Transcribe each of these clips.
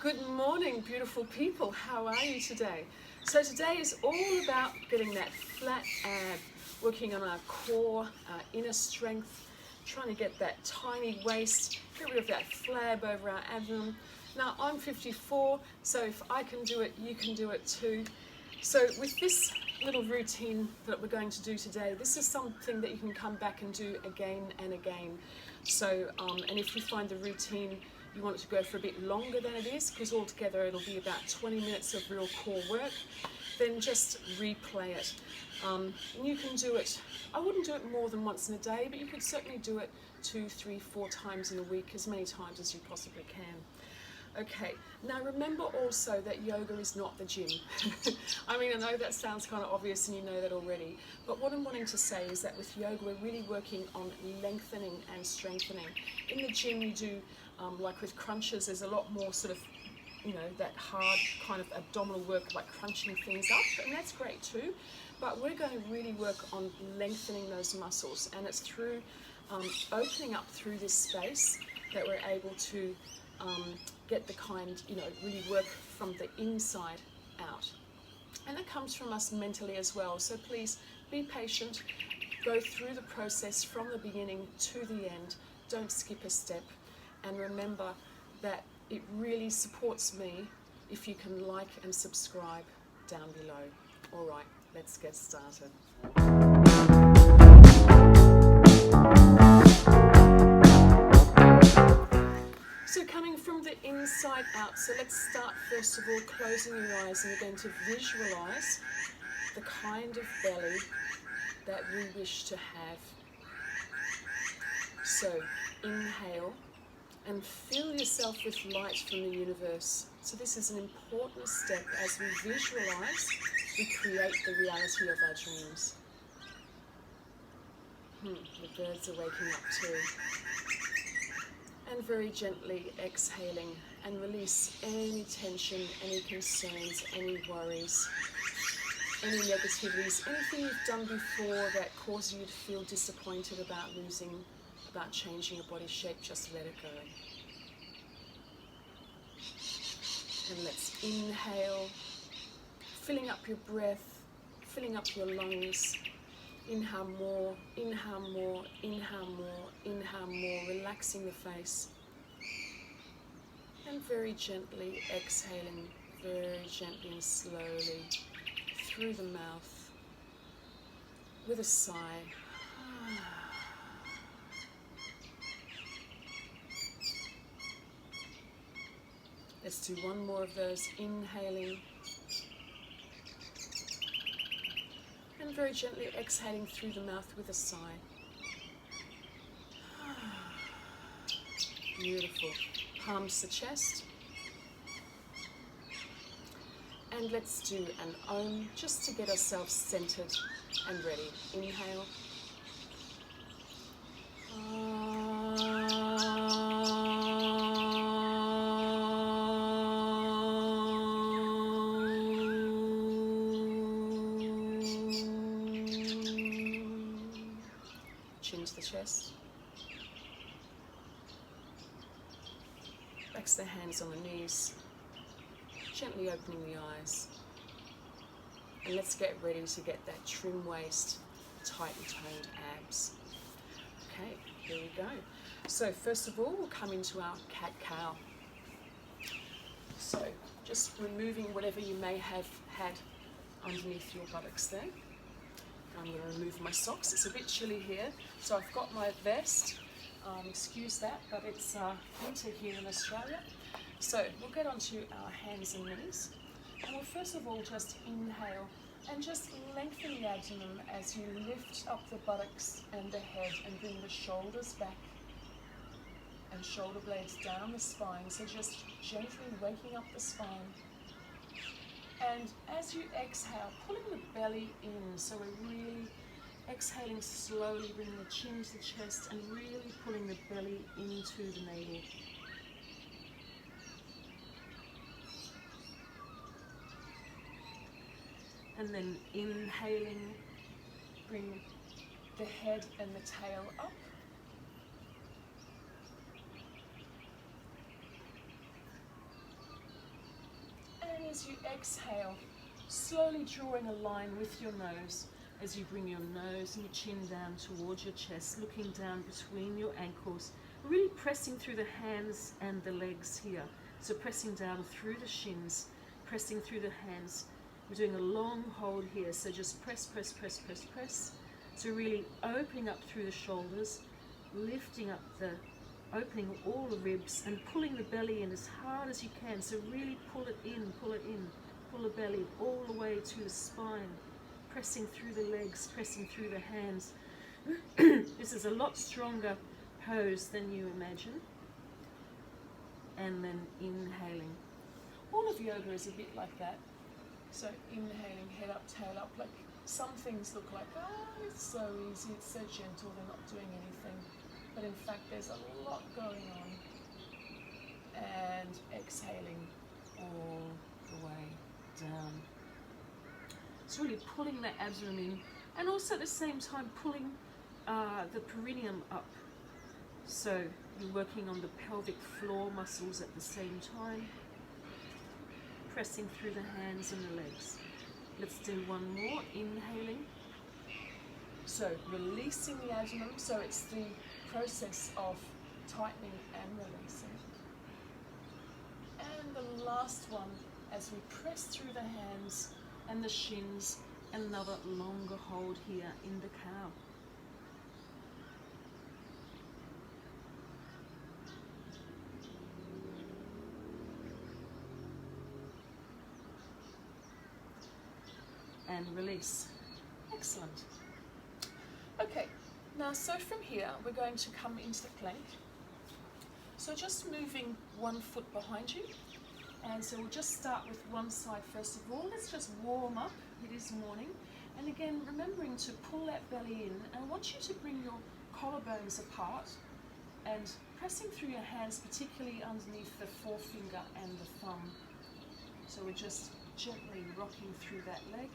Good morning, beautiful people. How are you today? So today is all about getting that flat ab, working on our core, our inner strength, trying to get that tiny waist, get rid of that flab over our abdomen. Now, I'm 54, so if I can do it, you can do it too. So with this little routine that we're going to do today, this is something that you can come back and do again and again. So, and if you find the routine you want it to go for a bit longer than it is, because altogether it'll be about 20 minutes of real core work, then just replay it. And you can do it, I wouldn't do it more than once in a day, but you could certainly do it 2, 3, 4 times in a week, as many times as you possibly can. Okay, now remember also that yoga is not the gym. I mean, I know that sounds kind of obvious and you know that already, but what I'm wanting to say is that with yoga we're really working on lengthening and strengthening. In the gym you do, like with crunches, there's a lot more sort of, you know, that hard kind of abdominal work, like crunching things up, and that's great too. But we're going to really work on lengthening those muscles, and it's through opening up through this space that we're able to get the kind, you know, really work from the inside out. And that comes from us mentally as well. So please be patient, go through the process from the beginning to the end, don't skip a step. And remember that it really supports me if you can like and subscribe down below. All right, let's get started. So coming from the inside out, so let's start first of all closing your eyes, and you're going to visualize the kind of belly that we wish to have. So inhale and fill yourself with light from the universe. So this is an important step. As we visualize, we create the reality of our dreams. The birds are waking up too. And very gently exhaling and release any tension, any concerns, any worries, any negativities, anything you've done before that causes you to feel disappointed about about changing your body shape. Just let it go. And let's inhale, filling up your breath, filling up your lungs. Inhale more, inhale more, inhale more, inhale more, relaxing the face. And very gently exhaling, very gently and slowly through the mouth with a sigh. Let's do one more of those, inhaling and very gently exhaling through the mouth with a sigh. Beautiful. Palms the chest. And let's do an Om just to get ourselves centered and ready. Inhale. Chin to the chest. Relax the hands on the knees. Gently opening the eyes. And let's get ready to get that trim waist, tight and toned abs. Okay, here we go. So first of all, we'll come into our cat-cow. So just removing whatever you may have had underneath your buttocks there. I'm going to remove my socks. It's a bit chilly here, so I've got my vest. Excuse that, but it's winter here in Australia. So we'll get onto our hands and knees. And we'll first of all just inhale and just lengthen the abdomen as you lift up the buttocks and the head and bring the shoulders back and shoulder blades down the spine. So just gently waking up the spine. And as you exhale, pulling the belly in, so we're really exhaling slowly, bringing the chin to the chest and really pulling the belly into the navel. And then inhaling, bring the head and the tail up. as you exhale, slowly drawing a line with your nose as you bring your nose and your chin down towards your chest, looking down between your ankles, really pressing through the hands and the legs here. So pressing down through the shins, pressing through the hands. We're doing a long hold here, so just press, press, press, press, press. So really opening up through the shoulders, lifting up opening all the ribs and pulling the belly in as hard as you can. So really pull it in, pull the belly all the way to the spine, pressing through the legs, pressing through the hands. This is a lot stronger pose than you imagine. And then inhaling. All of yoga is a bit like that. So inhaling, head up, tail up. Like some things look like, oh, it's so easy, it's so gentle, they're not doing anything. But in fact, there's a lot going on. And exhaling all the way down. It's really pulling that abdomen in, and also at the same time pulling the perineum up. So you're working on the pelvic floor muscles at the same time, pressing through the hands and the legs. Let's do one more, inhaling. So releasing the abdomen, so it's the process of tightening and releasing. And the last one, as we press through the hands and the shins, another longer hold here in the cow. And release. Excellent. Okay, now so from here we're going to come into the plank. So just moving one foot behind you, and so we'll just start with one side first of all. Let's just warm up. It is morning, and again remembering to pull that belly in, and I want you to bring your collarbones apart and pressing through your hands, particularly underneath the forefinger and the thumb. So we're just gently rocking through that leg.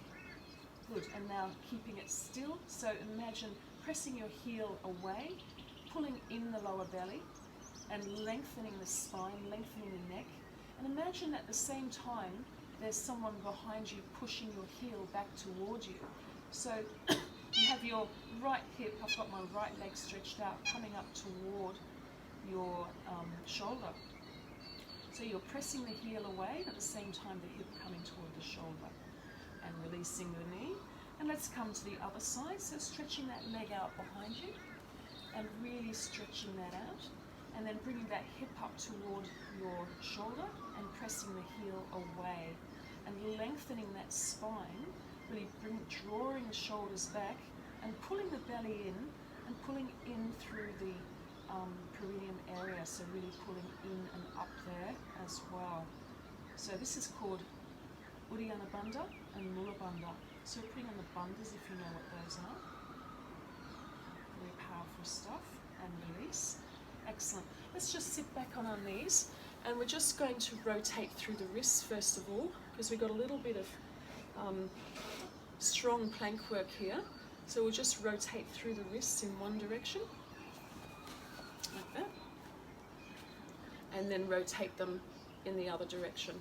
Good, and now keeping it still. So imagine pressing your heel away, pulling in the lower belly, and lengthening the spine, lengthening the neck. And imagine at the same time there's someone behind you pushing your heel back towards you. So you have your right hip, I've got my right leg stretched out, coming up toward your shoulder. So you're pressing the heel away, at the same time the hip coming toward the shoulder. And releasing the knee. And let's come to the other side. So stretching that leg out behind you and really stretching that out. And then bringing that hip up toward your shoulder and pressing the heel away. And lengthening that spine, really drawing the shoulders back and pulling the belly in and pulling in through the perineum area. So really pulling in and up there as well. So this is called Uddiyana Bandha and Mula Bandha. So putting on the bandhas if you know what those are. Very powerful stuff. And release. Excellent. Let's just sit back on our knees, and we're just going to rotate through the wrists first of all, because we've got a little bit of strong plank work here. So we'll just rotate through the wrists in one direction, like that. And then rotate them in the other direction.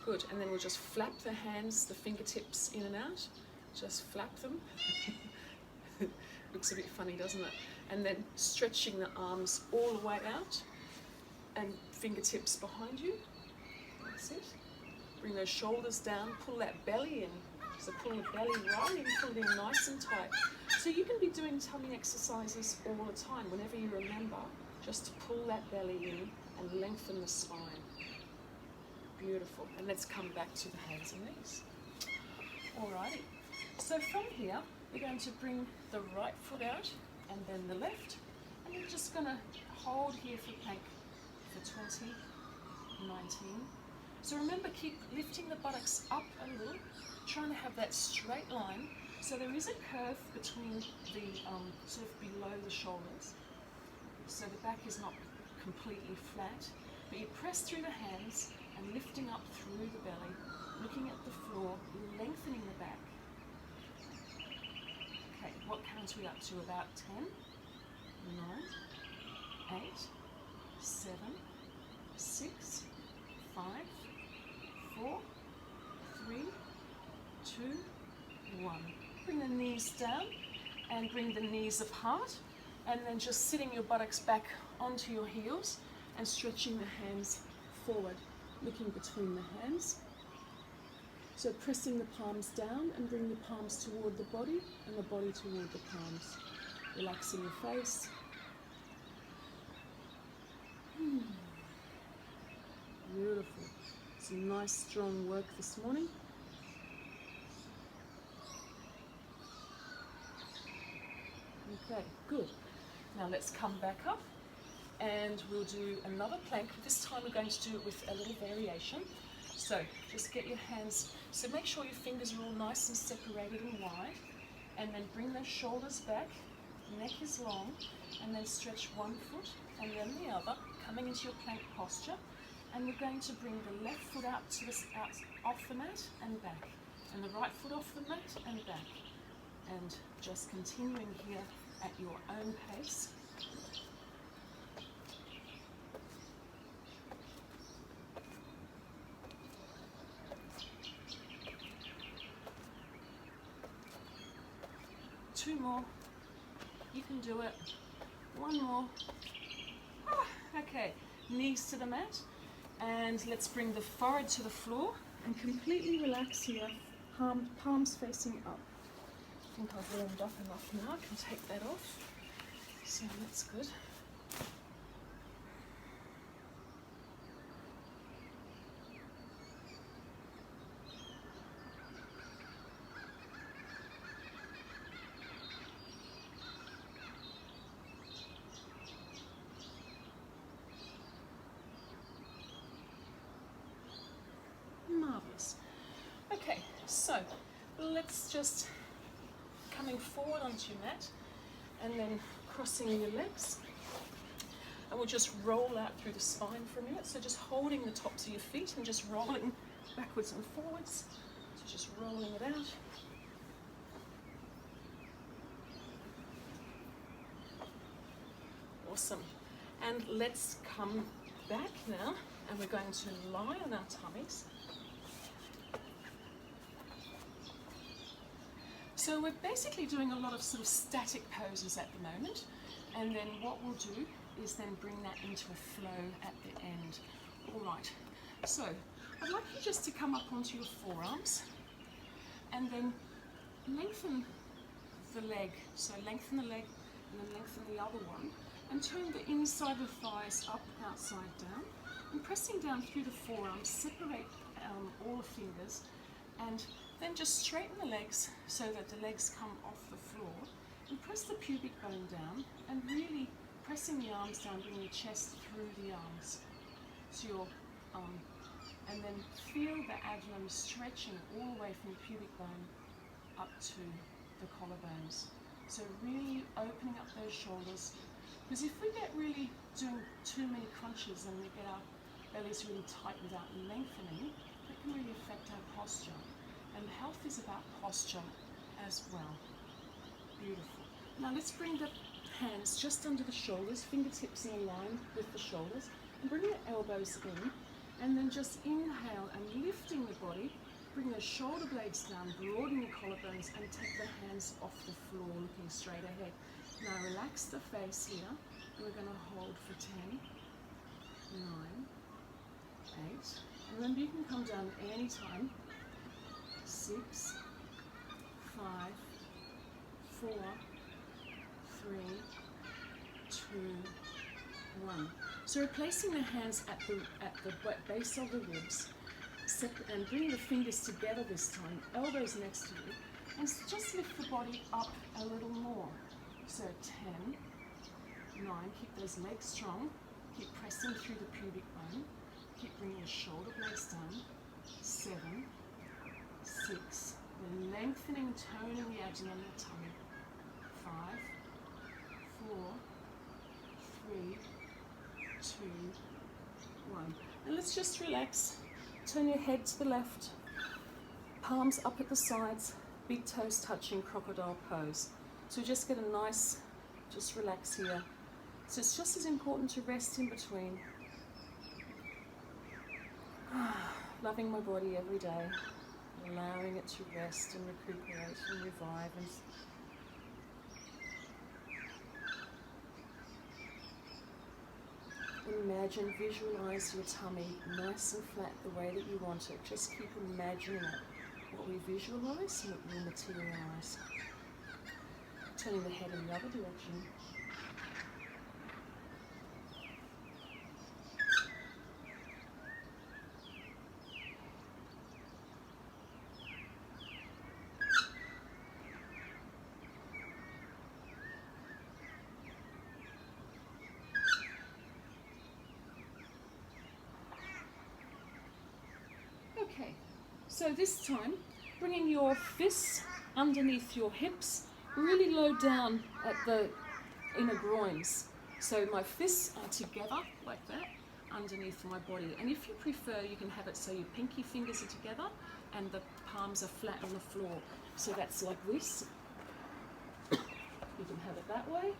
Good, and then we'll just flap the hands, the fingertips in and out. Just flap them. Looks a bit funny, doesn't it? And then stretching the arms all the way out and fingertips behind you. That's it. Bring those shoulders down, pull that belly in. So pull the belly right in, pull it in nice and tight. So you can be doing tummy exercises all the time, whenever you remember, just to pull that belly in and lengthen the spine. Beautiful. And let's come back to the hands and knees. Alrighty. So from here, we're going to bring the right foot out and then the left. And we're just going to hold here for plank for 20, 19. So remember, keep lifting the buttocks up a little, trying to have that straight line. So there is a curve between the, sort of below the shoulders. So the back is not completely flat, but you press through the hands and lifting up through the belly, looking at the floor, lengthening the back. Okay, what count are we up to? About 10, 9, 8, 7, 6, knees down and bring the knees apart, and then just sitting your buttocks back onto your heels and stretching the hands forward, looking between the hands. So pressing the palms down and bring the palms toward the body and the body toward the palms. Relaxing your face. Beautiful. Some nice strong work this morning. Okay, good. Now let's come back up and we'll do another plank. This time we're going to do it with a little variation. So just get your hands, so make sure your fingers are all nice and separated and wide, and then bring those shoulders back, neck is long, and then stretch one foot and then the other, coming into your plank posture. And we're going to bring the left foot out to out off the mat and back, and the right foot off the mat and back, and just continuing here at your own pace. Two more. You can do it. One more. Okay, knees to the mat. And let's bring the forehead to the floor and completely relax here, palms facing up. I think I've warmed up enough now, I can take that off. So that's good. Marvellous. Okay, so let's just coming forward onto your mat and then crossing your legs, and we'll just roll out through the spine for a minute. So just holding the tops of your feet and just rolling backwards and forwards. So just rolling it out. Awesome. And let's come back now, and we're going to lie on our tummies. So we're basically doing a lot of sort of static poses at the moment, and then what we'll do is then bring that into a flow at the end. All right, so I'd like you just to come up onto your forearms and then lengthen the leg. So lengthen the leg and then lengthen the other one, and turn the inside of the thighs up, outside down, and pressing down through the forearms, separate all the fingers, and then just straighten the legs so that the legs come off the floor, and press the pubic bone down, and really pressing the arms down, bring your chest through the arms. So you're, and then feel the abdomen stretching all the way from the pubic bone up to the collarbones. So really opening up those shoulders, because if we get really doing too many crunches and we get our bellies really tight without lengthening, that can really affect our posture. And health is about posture as well. Beautiful. Now let's bring the hands just under the shoulders, fingertips in a line with the shoulders, and bring the elbows in, and then just inhale and lifting the body, bring the shoulder blades down, broaden the collarbones, and take the hands off the floor, looking straight ahead. Now relax the face here, and we're going to hold for 10, 9, 8, and remember you can come down anytime. 6, 5, 4, 3, 2, 1. So we're placing the hands at the base of the ribs, and bring the fingers together this time, elbows next to you, and just lift the body up a little more. So 10, 9, keep those legs strong, keep pressing through the pubic bone, keep bringing your shoulder blades down. 7, 6, we're lengthening, toning the abdomen and the tummy. 5, 4, 3, 2, 1. And let's just relax. Turn your head to the left, palms up at the sides, big toes touching, crocodile pose. So just get a nice, just relax here. So it's just as important to rest in between. Loving my body every day. allowing it to rest and recuperate and revive. And imagine, visualize your tummy nice and flat the way that you want it. Just keep imagining it. What we visualize and it will materialize. Turning the head in the other direction. Okay, so this time, bringing your fists underneath your hips, really low down at the inner groins. So my fists are together like that, underneath my body. And if you prefer, you can have it so your pinky fingers are together and the palms are flat on the floor. So that's like this. You can have it that way,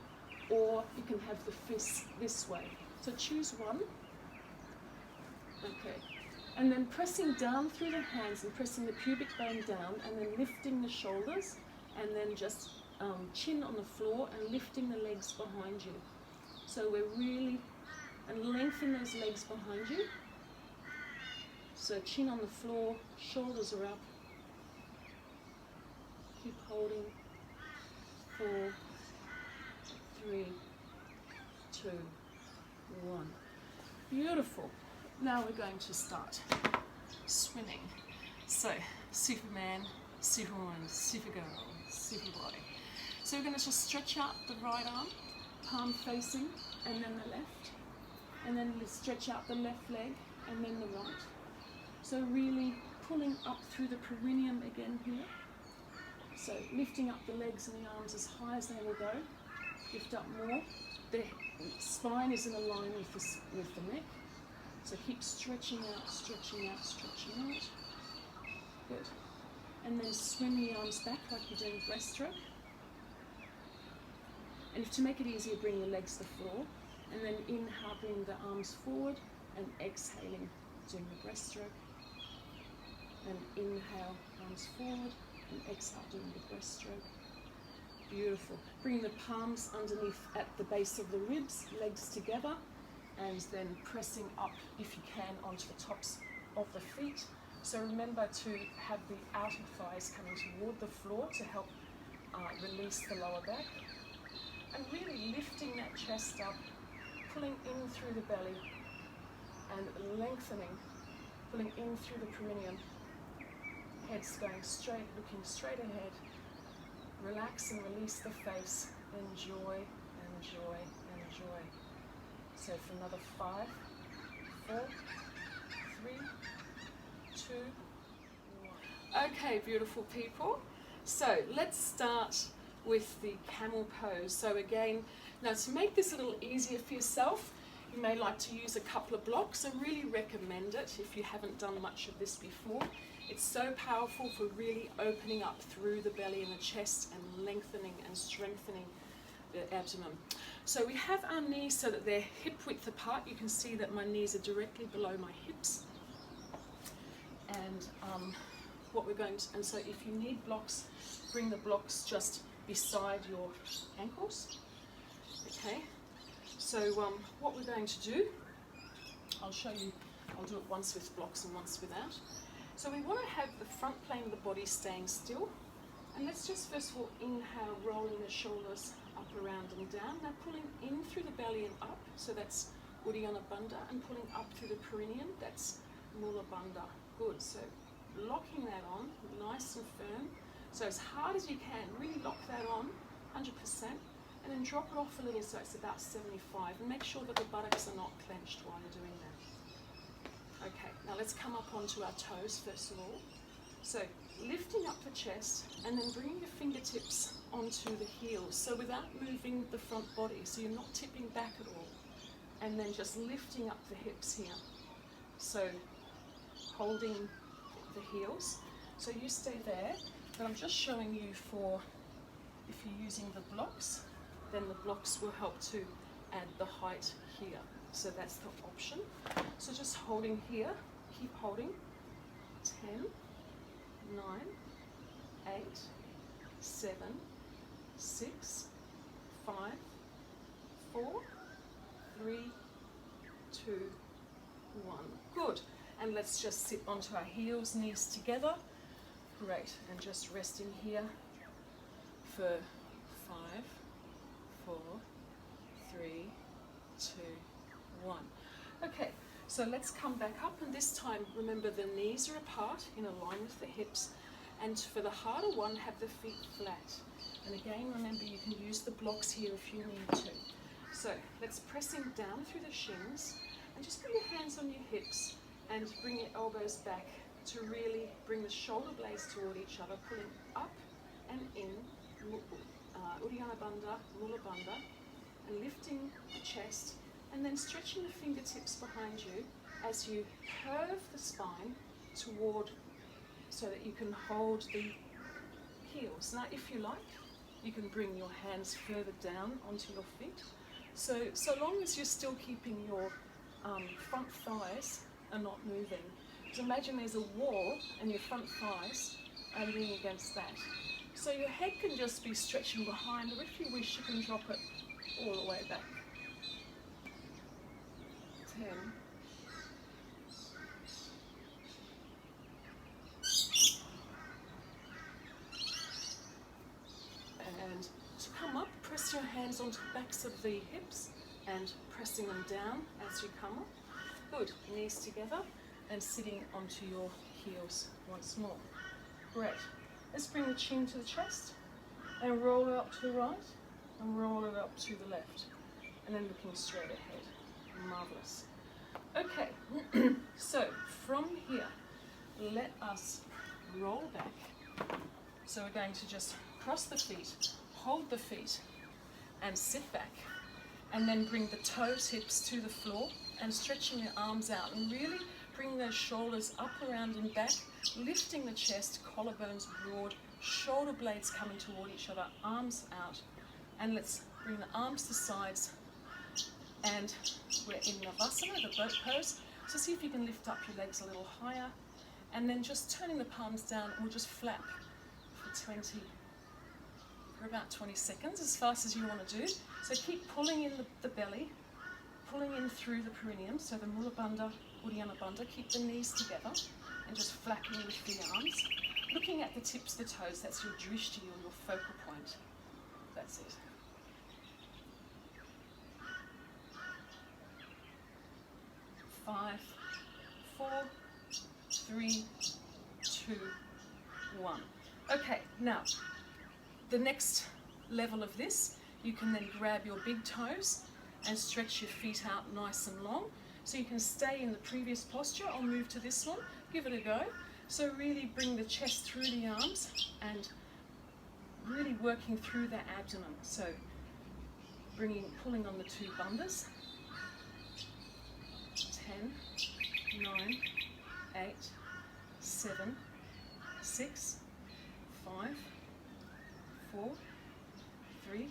or you can have the fists this way. So choose one. Okay. And then pressing down through the hands and pressing the pubic bone down, and then lifting the shoulders, and then just chin on the floor and lifting the legs behind you. So we're really, and lengthen those legs behind you. So chin on the floor, shoulders are up. Keep holding. 4, 3, 2, 1. Beautiful. Now we're going to start swimming. So, Superman, Superwoman, Supergirl, Superbody. So we're going to just stretch out the right arm, palm facing, and then the left. And then stretch out the left leg, and then the right. So really pulling up through the perineum again here. So lifting up the legs and the arms as high as they will go. Lift up more. The spine is in a line with the neck. So keep stretching out, stretching out, stretching out. Good. And then swing the arms back like you're doing breaststroke. And if to make it easier, bring your legs to the floor. And then inhale, bring the arms forward, and exhaling, doing the breaststroke. And inhale, arms forward, and exhale, doing the breaststroke. Beautiful. Bring the palms underneath at the base of the ribs, legs together. And then pressing up, if you can, onto the tops of the feet. So remember to have the outer thighs coming toward the floor to help release the lower back. And really lifting that chest up, pulling in through the belly, and lengthening, pulling in through the perineum. Head's going straight, looking straight ahead. Relax and release the face. Enjoy, enjoy, enjoy. So for another 5, 4, 3, 2, 1. Okay, beautiful people. So let's start with the camel pose. So again, now to make this a little easier for yourself, you may like to use a couple of blocks. I really recommend it if you haven't done much of this before. It's so powerful for really opening up through the belly and the chest and lengthening and strengthening the abdomen. So we have our knees so that they're hip width apart. You can see that my knees are directly below my hips. And what we're going to, and so if you need blocks, bring the blocks just beside your ankles. Okay. So what we're going to do, I'll show you, I'll do it once with blocks and once without. So we want to have the front plane of the body staying still. And let's just first of all inhale, rolling the shoulders up, around and down. Now pulling in through the belly and up, so that's Uddiyana Bandha, and pulling up through the perineum, that's Mula Bandha. Good, so locking that on, nice and firm. So as hard as you can, really lock that on, 100%, and then drop it off a little so it's about 75, and make sure that the buttocks are not clenched while you're doing that. Okay, now let's come up onto our toes first of all. So lifting up the chest and then bringing your fingertips onto the heels. So without moving the front body, so you're not tipping back at all. And then just lifting up the hips here. So holding the heels. So you stay there, but I'm just showing you for, if you're using the blocks, then the blocks will help to add the height here. So that's the option. So just holding here, keep holding. 10, 9, 8, 7, 6, 5, 4, 3, 2, 1. Good. And let's just sit onto our heels, knees together. Great. And just resting here for 5, 4, 3, 2, 1. Okay, so let's come back up, and this time remember the knees are apart in a line with the hips, and for the harder one, have the feet flat. And again, remember you can use the blocks here if you need to. So let's pressing down through the shins, and just put your hands on your hips and bring your elbows back to really bring the shoulder blades toward each other, pulling up and in, Uddiyana Bandha, Mula Bandha, and lifting the chest, and then stretching the fingertips behind you as you curve the spine toward, so that you can hold the heels. Now, if you like, you can bring your hands further down onto your feet. So long as you're still keeping your front thighs are not moving. So imagine there's a wall and your front thighs are leaning against that. So your head can just be stretching behind, or if you wish, you can drop it all the way back. 10. And to come up, press your hands onto the backs of the hips and pressing them down as you come up. Good. Knees together and sitting onto your heels once more. Great. Let's bring the chin to the chest and roll it up to the right and roll it up to the left, and then looking straight ahead. Marvelous. Okay, so from here, let us roll back. So we're going to just cross the feet, hold the feet, and sit back. And then bring the toes, hips to the floor, and stretching your arms out, and really bring those shoulders up, around and back, lifting the chest, collarbones broad, shoulder blades coming toward each other, arms out. And let's bring the arms to sides, and we're in Navasana, the boat pose. So see if you can lift up your legs a little higher, and then just turning the palms down, and we'll just flap for about 20 seconds, as fast as you want to do. So keep pulling in the belly, pulling in through the perineum, so the Mula Bandha, Uddiyana Bandha. Keep the knees together and just flapping with the arms. Looking at the tips of the toes, that's your drishti, or your focal point. That's it. Five, 4, 3, 2, 1. Okay, now the next level of this, you can then grab your big toes and stretch your feet out nice and long. So you can stay in the previous posture. I'll move to this one. Give it a go. So really bring the chest through the arms and really working through the abdomen. So pulling on the two bandhas. 10, 9, 8, 7, 6, 5, 4, 3,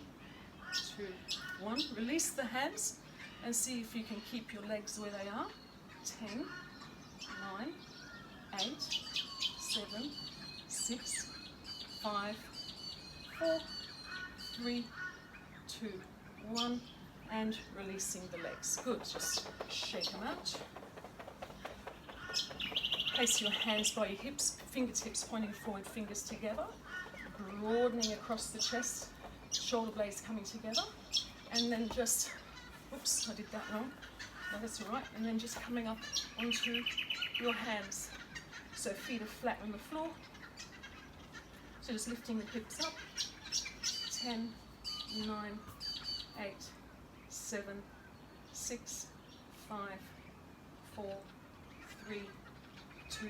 2, 1. Release the hands and see if you can keep your legs where they are. 10, 9, 8, 7, 6, 5, 4, 3, 2, 1. And releasing the legs. Good, just shake them out. Place your hands by your hips, fingertips pointing forward, fingers together, broadening across the chest, shoulder blades coming together, and then just, whoops, I did that wrong. No, that's all right. And then just coming up onto your hands. So feet are flat on the floor. So just lifting the hips up. 10, 9, 8, 7, 6, 5, 4, 3, 2,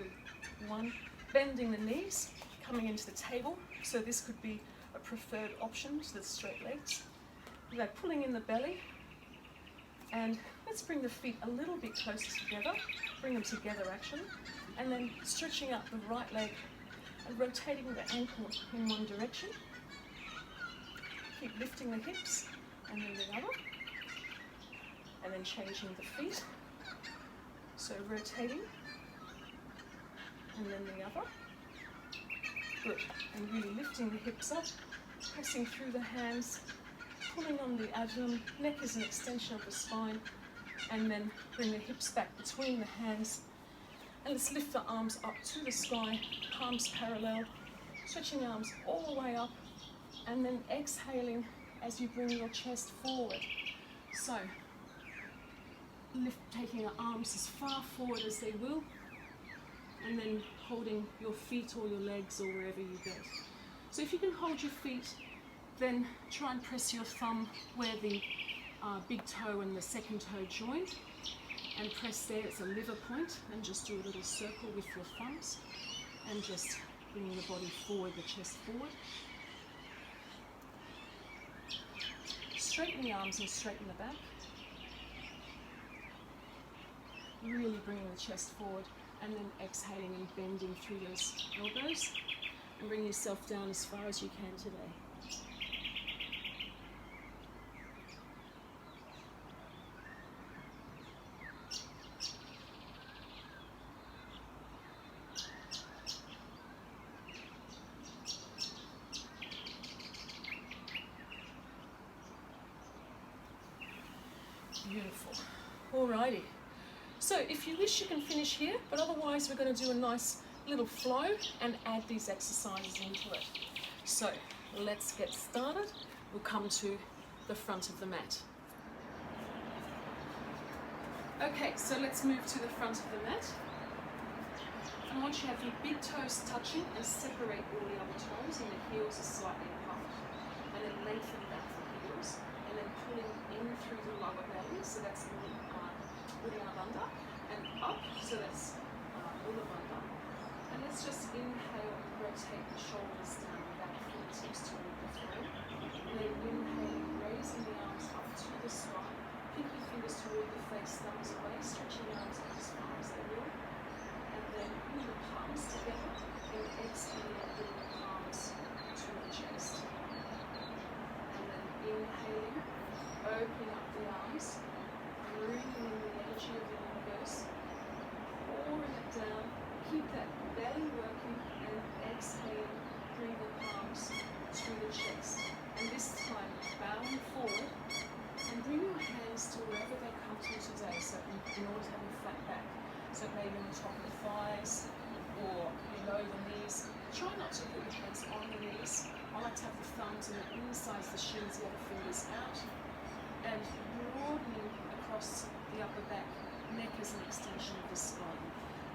1. Bending the knees, coming into the table. So this could be a preferred option to the straight legs. Now pulling in the belly, and let's bring the feet a little bit closer together. Bring them together actually, and then stretching out the right leg and rotating the ankle in one direction. Keep lifting the hips and then the other. And then changing the feet. So rotating, and then the other. Good. And really lifting the hips up, pressing through the hands, pulling on the abdomen. Neck is an extension of the spine. And then bring the hips back between the hands. And let's lift the arms up to the sky, palms parallel, stretching the arms all the way up. And then exhaling as you bring your chest forward. So, taking your arms as far forward as they will. And then holding your feet or your legs or wherever you go. So if you can hold your feet, then try and press your thumb where the big toe and the second toe join. And press there, it's a liver point, and just do a little circle with your thumbs. And just bringing the body forward, the chest forward. Straighten the arms and straighten the back. Really bringing the chest forward. And then exhaling and bending through those elbows. And bring yourself down as far as you can today. Beautiful. Alrighty. So if you wish, you can finish here, but otherwise we're going to do a nice little flow and add these exercises into it. So let's get started. We'll come to the front of the mat. Okay, so let's move to the front of the mat. I want you to have your big toes touching and separate all the other toes, and the heels are slightly apart. And then lengthen back the heels, and then pulling in through the lower belly, so that's Uddiyana and up, so that's Uddiyana. And let's just inhale and rotate the shoulders down and back, fingertips toward the floor. And then inhaling, raising the arms up to the sky, pinky fingers toward the face, thumbs away, stretching the arms up as far as they will. And then bring the palms together and exhaling, bring the palms to the chest. And then inhaling, opening up the arms, breathing in the energy of the universe, pouring it down, keep that belly working, and exhaling, bring the palms to the chest. And this time, bowing forward, and bring your hands to wherever they come to today, so in order to have a flat back. So maybe on the top of the thighs, or below the knees. Try not to put your hands on the knees. I like to have the thumbs and the insides, the shins, the other fingers out. And broadening across the upper back, neck is an extension of the spine.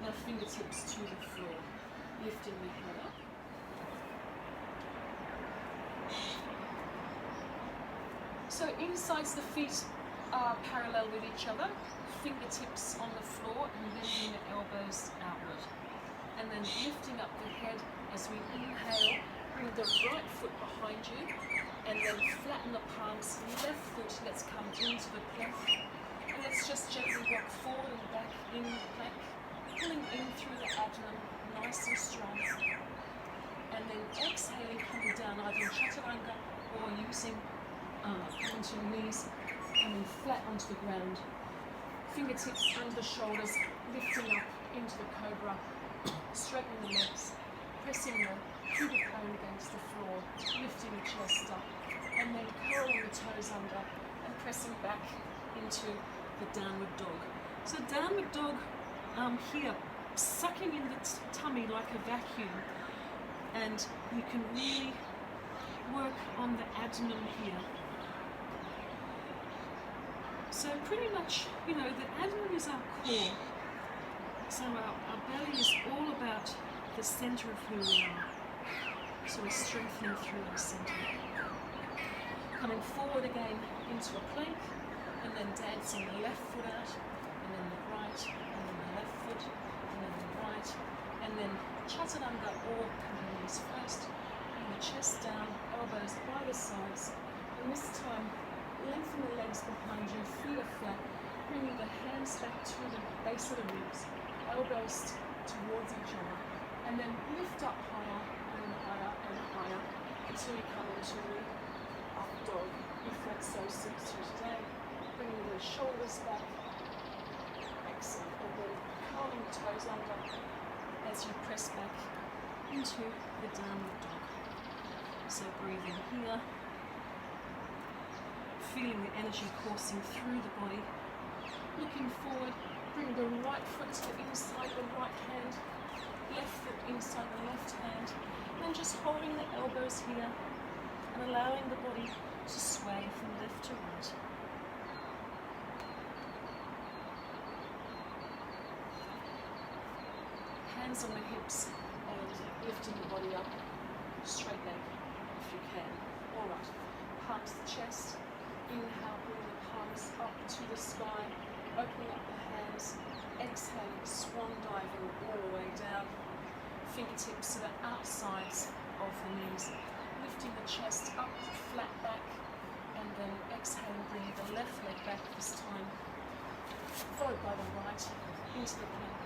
Now fingertips to the floor, lifting the head up. So insides the feet are parallel with each other, fingertips on the floor and bending the elbows outward. And then lifting up the head as we inhale, bring the right foot behind you, and then flatten the palms, left foot, let's come into the plank. And let's just gently rock forward and back in the plank, pulling in through the abdomen, nice and strong. And then exhaling, coming down either in chaturanga or using coming to your knees, coming flat onto the ground. Fingertips under the shoulders, lifting up into the cobra, straightening the legs, pressing the pubic bone against the floor, lifting the chest up, and then curling the toes under and pressing back into the downward dog. So downward dog here, sucking in the tummy like a vacuum, and you can really work on the abdomen here. So pretty much, the abdomen is our core. So our belly is all about the center of who we are. So we're strengthening through our center. Coming forward again into a plank, and then dancing the left foot out, and then the right, and then the left foot, and then the right, and then chaturanga or coming knees first, bring the chest down, elbows by the sides, and this time lengthen the legs behind you, feet are flat, bringing the hands back to the base of the ribs, elbows towards each other, and then lift up higher and higher and higher until you come into the up dog, if that so suits you today. Bringing the shoulders back, excellent, and then curling the toes under as you press back into the downward dog. So breathing here, feeling the energy coursing through the body. Looking forward, bring the right foot to the inside the right hand, left foot inside the left hand, and then just holding the elbows here and allowing the body to sway from left to right. Hands on the hips and lifting the body up, straight leg if you can. Alright, palms to the chest, inhale, bring the palms up to the spine, opening up the hands, exhaling, swan diving all the way down, fingertips to the outsides of the knees, lifting the chest up to flat back, and then exhaling, bringing the left leg back this time, followed by the right into the plank.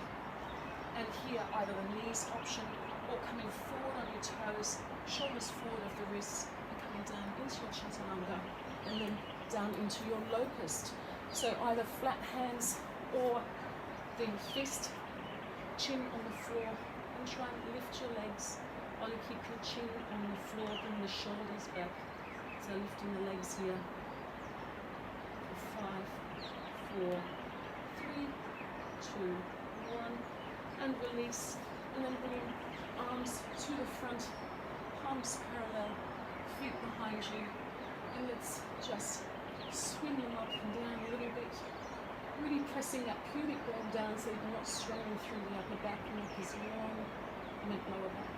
And here, either the knees option or coming forward on your toes, shoulders forward of the wrists, and coming down into your chaturanga, and then down into your locust. So either flat hands or the fist, chin on the floor, and try and lift your legs while you keep your chin on the floor, bring the shoulders back. So lifting the legs here. 5, 4, 3, 2, 1. And release, and then bring arms to the front, palms parallel, feet behind you, and let's just swing them up and down a little bit, really pressing that pubic bone down so you're not straining through the upper back. Neck is long, lower back.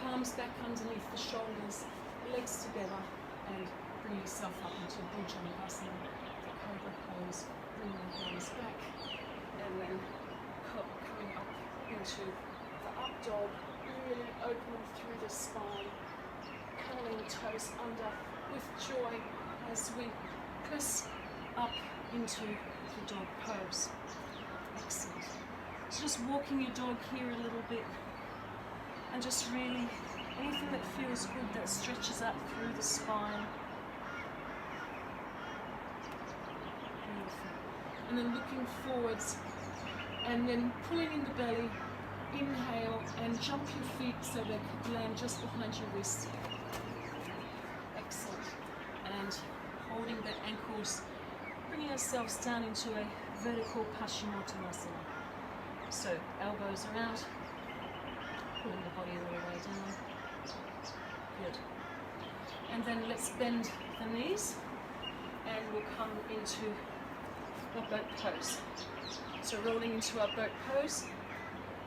Palms back underneath the shoulders, legs together, and bring yourself up into Bhujangasana, the cobra pose. Bring the arms back, and then coming up into the up dog, really opening through the spine, curling the toes under with joy as we press up into the dog pose. Excellent. So just walking your dog here a little bit, and just really anything that feels good, that stretches out through the spine. Beautiful. And then looking forwards, and then pulling in the belly, inhale, and jump your feet so they could land just behind your wrist. Excellent. And holding the ankles, bringing ourselves down into a vertical Paschimottanasana. So elbows are out, pulling the body all the way down. Good. And then let's bend the knees, and we'll come into the boat pose. So rolling into our boat pose.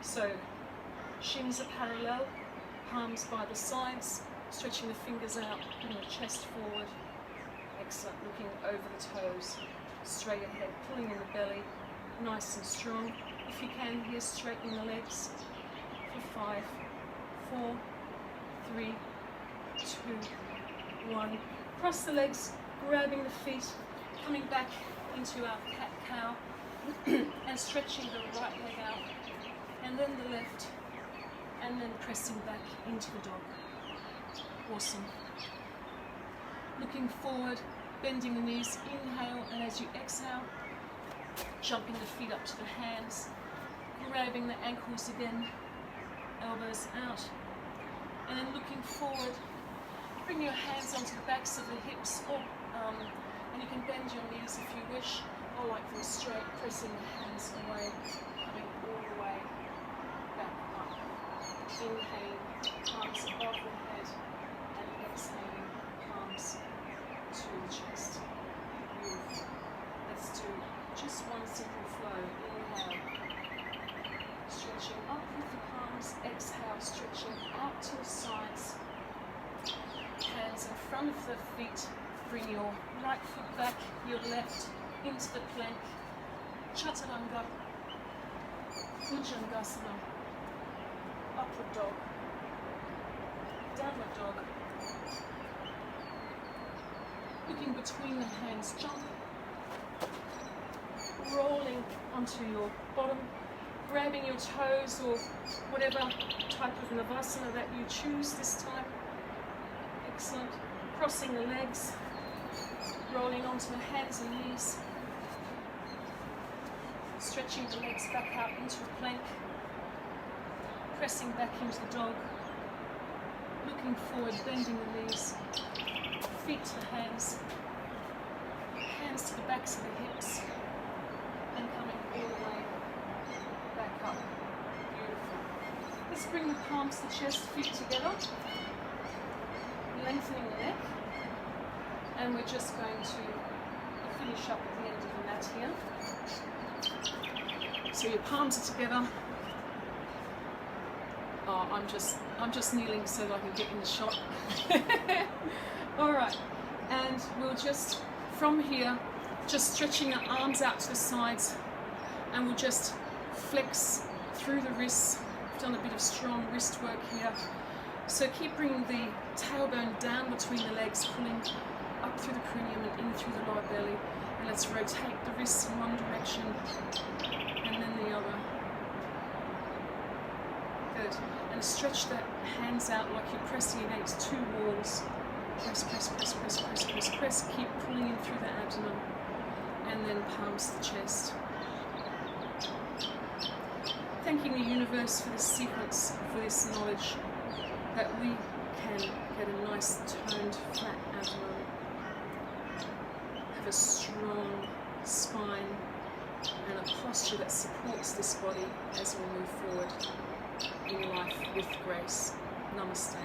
So shins are parallel, palms by the sides, stretching the fingers out, bring the chest forward. Excellent. Looking over the toes, straight ahead, pulling in the belly, nice and strong. If you can, here straighten the legs for 5, 4, 3, 2, 1. Cross the legs, grabbing the feet, coming back into our cat-cow, and stretching the right leg out, and then the left, and then pressing back into the dog. Awesome. Looking forward, bending the knees, inhale, and as you exhale, jumping the feet up to the hands, grabbing the ankles again, elbows out, and then looking forward, bring your hands onto the backs of the hips, or, and you can bend your knees if you wish. I like them straight, pressing the hands away, coming all the way back up. Inhaling, palms above the head, and exhaling, palms to the chest. Beautiful. Let's do just one simple flow. Inhale, stretching up with the palms. Exhale, stretching out to the sides. Hands in front of the feet. Bring your right foot back, your left into the plank, chaturanga, bhujangasana, upward dog, downward dog. Looking between the hands, jump, rolling onto your bottom, grabbing your toes or whatever type of navasana that you choose this time. Excellent. Crossing the legs, rolling onto the hands and knees, stretching the legs back out into a plank, pressing back into the dog, looking forward, bending the knees, feet to the hands, hands to the backs of the hips, and coming all the way back up. Beautiful. Let's bring the palms to the chest, feet together, lengthening the neck, and we're just going to finish up at the end of the mat here. So your palms are together. Oh, I'm just kneeling so that I can get in the shot. All right, and we'll just from here, just stretching the arms out to the sides, and we'll just flex through the wrists. We've done a bit of strong wrist work here. So keep bringing the tailbone down between the legs, pulling up through the cranium and in through the lower belly. And let's rotate the wrists in one direction and then the other. Good. And stretch the hands out like you're pressing against two walls. Press, press, press, press, press, press, press. Keep pulling in through the abdomen. And then palms to the chest. Thanking the universe for this sequence, for this knowledge, that we can get a nice toned, flat abdomen. Have a strong spine and a posture that supports this body as we move forward in life with grace. Namaste.